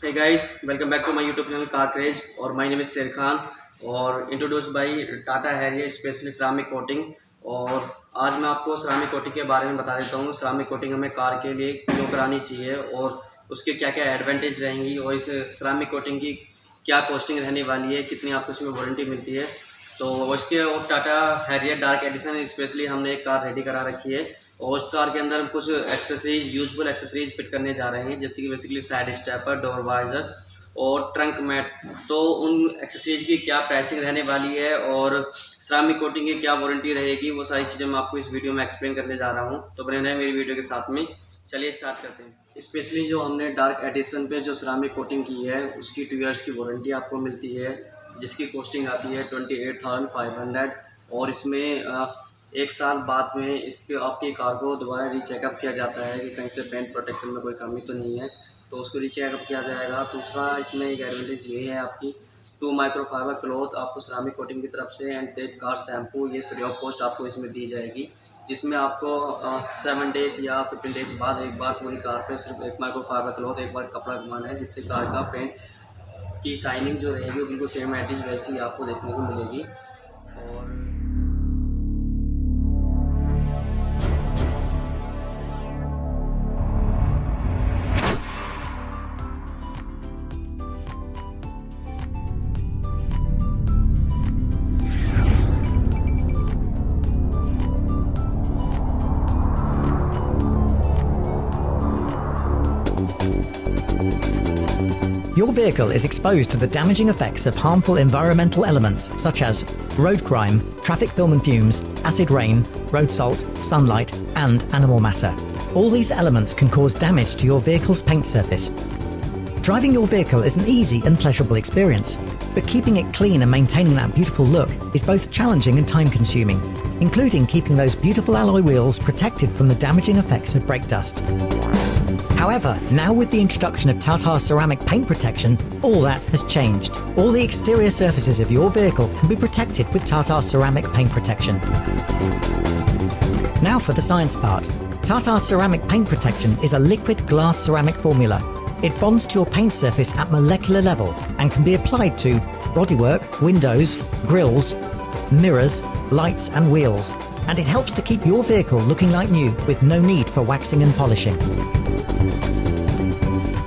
Hey guys, welcome back to my YouTube channel Car Craze और my name is शेर खान और introduce by Tata Harrier specially ceramic coating. और आज मैं आपको सिरामिक कोटिंग के बारे में बता देता हूँ। सिरामिक कोटिंग हमें कार के लिए क्यों करानी चाहिए और उसके क्या क्या एडवांटेज रहेंगी और इस सिरामिक कोटिंग की क्या कॉस्टिंग रहने वाली है, कितनी आपको इसमें वारंटी मिलती है। तो उसके और Tata Harrier dark edition specially हमने एक कार रेडी करा रखी है और उस कार के अंदर हम कुछ एक्सेसरीज यूजफुल एक्सेसरीज फिट करने जा रहे हैं, जैसे कि basically side stepper, door visor और ट्रंक मैट। तो उन एक्सेसरीज की क्या प्राइसिंग रहने वाली है और सिरामिक कोटिंग की क्या वारंटी रहेगी, वो सारी चीज़ें मैं आपको इस वीडियो में एक्सप्लेन करने जा रहा हूँ। तो बने रहें मेरी वीडियो के साथ में। चलिए स्टार्ट करते हैं। स्पेशली जो हमने डार्क एडिशन पे जो सिरामिक कोटिंग की है उसकी 2 ईयर्स की वारंटी आपको मिलती है, जिसकी कॉस्टिंग आती है 28,500 और इसमें 1 साल बाद में इसके आपकी कार को दोबारा रीचेकअप किया जाता है कि कहीं से पेंट प्रोटेक्शन में कोई कमी तो नहीं है, तो उसको रीचेकअप किया जाएगा। दूसरा इसमें एक एडवांटेज ये है आपकी 2 माइक्रोफाइबर क्लॉथ आपको सिरामिक कोटिंग की तरफ से एंड तेज कार शैम्पू ये फ्री ऑफ कॉस्ट आपको इसमें दी जाएगी, जिसमें आपको 7 डेज या 15 डेज बाद एक बार पूरी कार पे सिर्फ एक माइक्रोफाइबर क्लॉथ एक बार कपड़ा घुमाना है, जिससे कार का पेंट की शाइनिंग जो रहेगी वो बिल्कुल सेम एडिज वैसी ही आपको देखने को मिलेगी। और Your vehicle is exposed to the damaging effects of harmful environmental elements such as road grime, traffic film and fumes, acid rain, road salt, sunlight, and animal matter. All these elements can cause damage to your vehicle's paint surface. Driving your vehicle is an easy and pleasurable experience, but keeping it clean and maintaining that beautiful look is both challenging and time-consuming, including keeping those beautiful alloy wheels protected from the damaging effects of brake dust. However, now with the introduction of Tata Ceramic Paint Protection, all that has changed. All the exterior surfaces of your vehicle can be protected with Tata Ceramic Paint Protection. Now for the science part. Tata Ceramic Paint Protection is a liquid glass ceramic formula. It bonds to your paint surface at molecular level and can be applied to bodywork, windows, grills, mirrors, lights and wheels. And it helps to keep your vehicle looking like new with no need for waxing and polishing.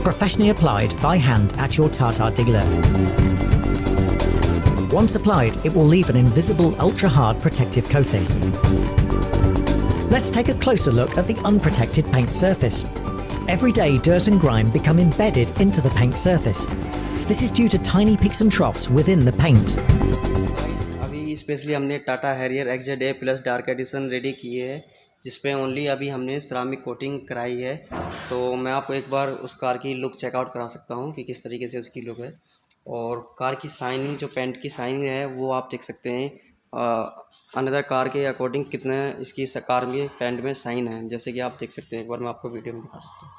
Professionally applied by hand at your Tata dealer. Once applied, it will leave an invisible ultra-hard protective coating. Let's take a closer look at the unprotected paint surface. Every day, dirt and grime become embedded into the paint surface. This is due to tiny peaks and troughs within the paint. अभी specially हमने Tata Harrier XZA plus dark edition ready की है, जिसपे only अभी हमने ceramic coating कराई है। तो मैं आपको एक बार उस कार की लुक चेकआउट करा सकता हूँ कि किस तरीके से उसकी लुक है। और कार की शाइनिंग, जो पेंट की शाइनिंग है वो आप देख सकते हैं अनदर कार के अकॉर्डिंग कितना इसकी कार में पेंट में शाइन है, जैसे कि आप देख सकते हैं। एक बार मैं आपको वीडियो में दिखा सकता हूँ।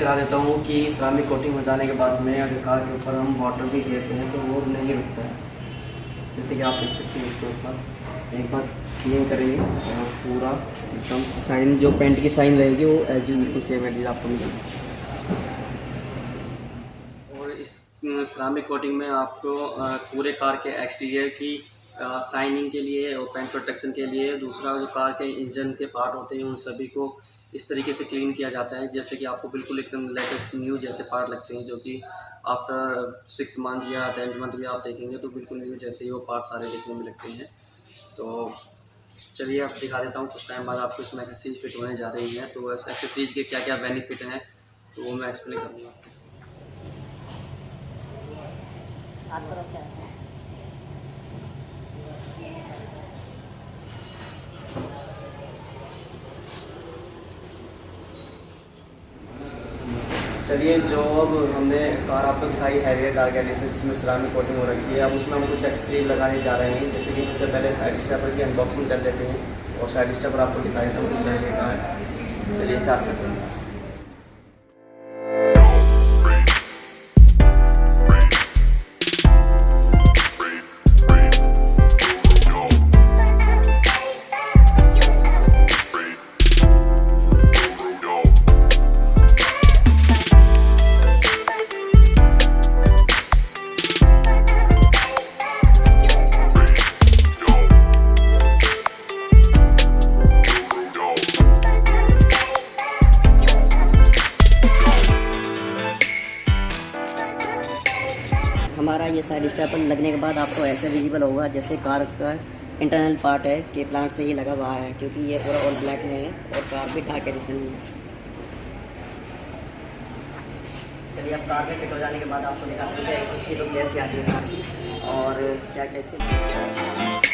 करा देता हूँ कि सिरामिक कोटिंग हो जाने के बाद में अगर कार के ऊपर हम वाटर भी देते हैं तो वो नहीं रुकता है। जैसे कि आप देख सकते हैं इसके ऊपर एक बार क्लीन करेंगे और पूरा एकदम साइन जो पेंट की साइन रहेगी वो एजिज बिल्कुल सेम एजिज आपको मिलेगी। और इस सिरामिक कोटिंग में आपको पूरे कार के एक्सटीरियर की शाइनिंग के लिए और पेंट प्रोटेक्शन के लिए दूसरा जो कार के इंजन के पार्ट होते हैं उन सभी को इस तरीके से क्लीन किया जाता है, जैसे कि आपको बिल्कुल एकदम लेटेस्ट न्यू जैसे पार्ट लगते हैं, जो कि आफ्टर 6 मंथ या 10 मंथ भी आप देखेंगे तो बिल्कुल न्यू जैसे ही वो पार्ट सारे देखने में लगते हैं। तो चलिए आप दिखा देता हूँ, कुछ टाइम बाद आपको इसमें एक्सेसरीज फिट होने जा रही है, तो इस एक्सेसरीज के क्या क्या बेनिफिट हैं तो वो मैं एक्सप्लेन करूँगा। चलिए, जो अब हमने कार आपको दिखाई हैरियर डार्क एडिशन जिसमें सिरामिक कोटिंग हो रखी है, अब उसमें हम कुछ एक्सेसरीज लगाने जा रहे हैं। जैसे कि सबसे पहले साइड स्टेपर की अनबॉक्सिंग कर लेते हैं और साइड स्टेपर आपको दिखा देता हूँ किस तरीके का है। चलिए स्टार्ट करते हैं। हमारा ये साइड स्टेपर लगने के बाद आपको ऐसे विजिबल होगा जैसे कार का इंटरनल पार्ट है कि प्लांट से ही लगा हुआ है, क्योंकि ये पूरा ऑल ब्लैक में है और कार भी डार्क एडिशन में है। चलिए अब कार में फिट हो जाने के बाद आपको दिखाते हैं कि इसकी लुक कैसी आती है कार की और क्या क्या इसके।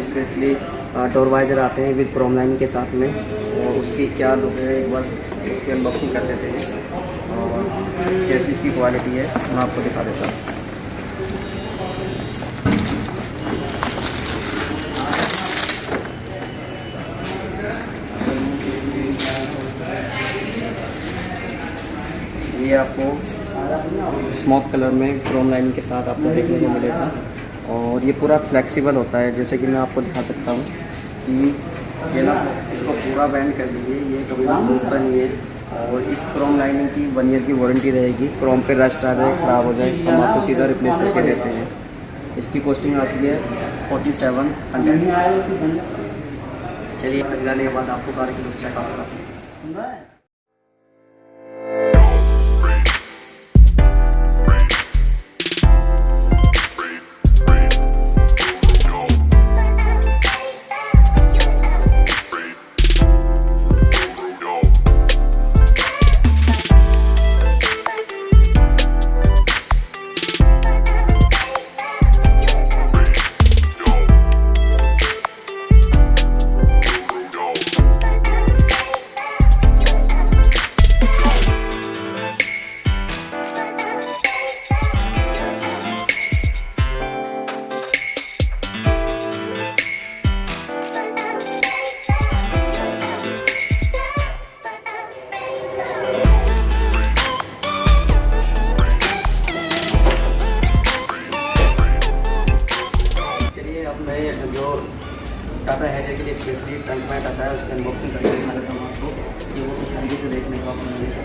स्पेशली डोरवाइजर आते हैं विद क्रोम लाइनिंग के साथ में, और उसकी क्या लुक है एक बार उसकी अनबॉक्सिंग कर लेते हैं और कैसी इसकी क्वालिटी है मैं आपको दिखा देता हूँ। ये आपको स्मोक कलर में क्रोम लाइनिंग के साथ आपको देखने को मिलेगा, और ये पूरा फ्लेक्सिबल होता है। जैसे कि मैं आपको दिखा सकता हूँ कि ये ना इसको पूरा बैंड कर लीजिए, ये कभी भी टूटता नहीं है, और इस क्रोम लाइनिंग की 1 ईयर की वारंटी रहेगी। क्रोम पे रस्ट आ जाए, ख़राब हो जाए, हम आपको सीधा रिप्लेस करके देते हैं। इसकी कॉस्टिंग आती है 4700। चलिए लग जाने के बाद आपको कार की लुक चेक आउट करा। जो टाटा हैरियर के लिए स्पेशली ट्रंक मैट आता है उसकी अनबॉक्सिंग करके दिखा देता हूँ आपको कि वो किस तरीके से देखने को आपको मिलेगा।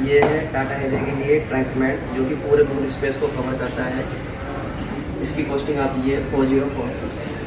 ये है टाटा हैरियर के लिए ट्रंक मैट जो कि पूरे स्पेस को कवर करता है। इसकी कॉस्टिंग आती है 4040।